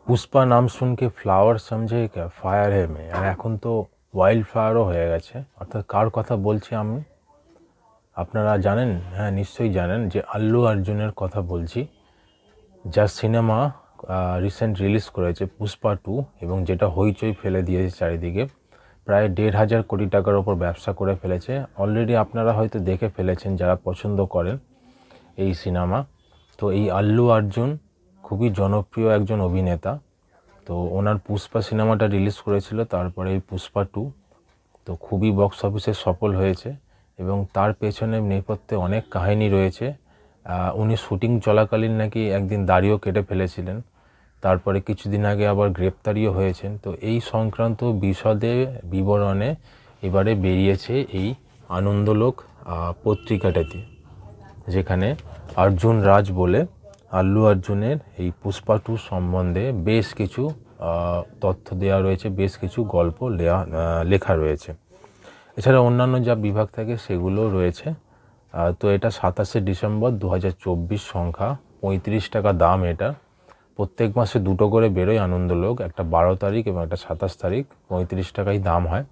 पुष्पा नाम सुन के फ्लावर समझे क्या फायर है में আর এখন তো ওয়াইল্ড ফ্লাওয়ারও হয়ে গেছে। অর্থাৎ কার কথা বলছি আমি আপনারা জানেন? হ্যাঁ নিশ্চয়ই জানেন যে আল্লু অর্জুনের কথা বলছি, যার সিনেমা রিসেন্ট রিলিজ করেছে পুষ্পা 2 এবং যেটা হইচই ফেলে দিয়েছে চারিদিকে। প্রায় 1,500 কোটি টাকার ওপর ব্যবসা করে ফেলেছে। অলরেডি আপনারা হয়তো দেখে ফেলেছেন যারা পছন্দ করেন এই সিনেমা। তো এই আল্লু অর্জুন খুবই জনপ্রিয় একজন অভিনেতা। তো ওনার পুষ্পা সিনেমাটা রিলিজ করেছিল, তারপরে এই পুষ্পা 2 তো খুবই বক্স অফিসে সফল হয়েছে এবং তার পেছনে নেপথ্যে অনেক কাহিনী রয়েছে। উনি শুটিং চলাকালীন নাকি একদিন দাড়িও কেটে ফেলেছিলেন, তারপরে কিছুদিন আগে আবার গ্রেপ্তারিও হয়েছেন। তো এই সংক্রান্ত বিশদে বিবরণে এবারে বেরিয়েছে এই আনন্দলোক পত্রিকাটাতে, যেখানে অর্জুন রাজ বলে আল্লু অর্জুনের এই পুষ্পা 2 সম্বন্ধে বেশ কিছু তথ্য দেওয়া রয়েছে, বেশ কিছু গল্প লেখা রয়েছে। এছাড়া অন্যান্য যা বিভাগ থাকে সেগুলো রয়েছে। তো এটা 27শে ডিসেম্বর 2024 সংখ্যা 35 টাকা দাম। এটা প্রত্যেক মাসে দুটো করে বেরোয় আনন্দলোক, একটা 12 তারিখ এবং একটা 27 তারিখ। 35 টাকাই দাম হয়।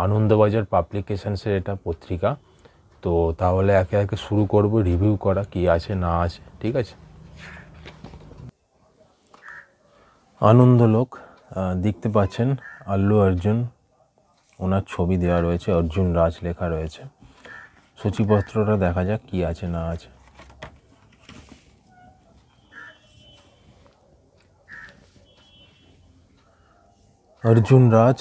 আনন্দবাজার পাবলিকেশনসের এটা পত্রিকা। তো তাহলে একে একে শুরু করব রিভিউ করা কি আছে না আছে, ঠিক আছে? আনন্দলোক দেখতে পাচ্ছেন, আল্লু অর্জুন ওনার ছবি দেওয়া রয়েছে, অর্জুন রাজ লেখা রয়েছে। সূচিপত্রটা দেখা যাক কি আছে না আছে। অর্জুন রাজ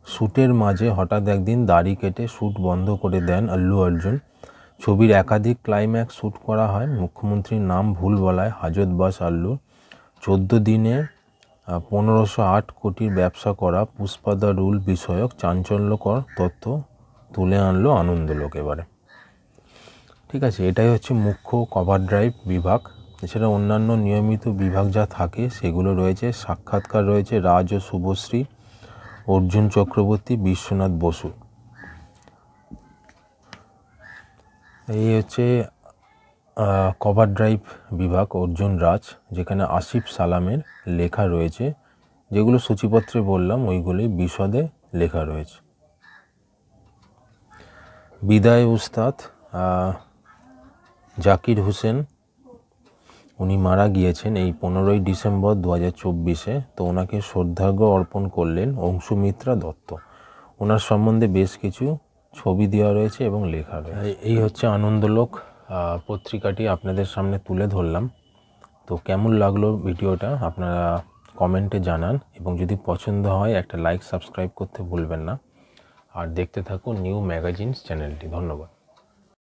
শ্যুটের মাঝে হঠাৎ একদিন দাড়ি কেটে শ্যুট বন্ধ করে দেন আল্লু অর্জুন। ছবির একাধিক ক্লাইম্যাক্স শ্যুট করা হয়। মুখ্যমন্ত্রীর নাম ভুল বলায় হাজতবাস আল্লু। 14 দিনে 1508 কোটির ব্যবসা করা পুষ্পা দ্য রুল বিষয়ক চাঞ্চল্যকর তথ্য তুলে আনলো আনন্দলোক এবারে, ঠিক আছে? এটাই হচ্ছে মুখ্য কভার ড্রাইভ বিভাগ। এছাড়া অন্যান্য নিয়মিত বিভাগ যা থাকে সেগুলো রয়েছে। সাক্ষাৎকার রয়েছে রাজ ও শুভশ্রী, অর্জুন চক্রবর্তী, বিশ্বনাথ বসু। এই হচ্ছে কভার ড্রাইভ বিভাগ অর্জুন রাজ, যেখানে আসিফ সালামের লেখা রয়েছে। যেগুলো সূচিপত্রে বললাম ওইগুলোই বিশদে লেখা রয়েছে। বিদায় উস্তাদ জাকির হোসেন, উনি মারা গিয়েছেন এই 15ই ডিসেম্বর 2024-এ। তো ওনাকে শ্রদ্ধার্ঘ্য অর্পণ করলেন অংশুমিত্রা দত্ত। ওনার সম্বন্ধে বেশ কিছু ছবি দেওয়া রয়েছে এবং লেখা রয়েছে। এই হচ্ছে আনন্দলোক পত্রিকাটি আপনাদের সামনে তুলে ধরলাম। তো কেমন লাগলো ভিডিওটা আপনারা কমেন্টে জানান, এবং যদি পছন্দ হয় একটা লাইক সাবস্ক্রাইব করতে ভুলবেন না। আর দেখতে থাকুন নিউ ম্যাগাজিনস চ্যানেলটি। ধন্যবাদ।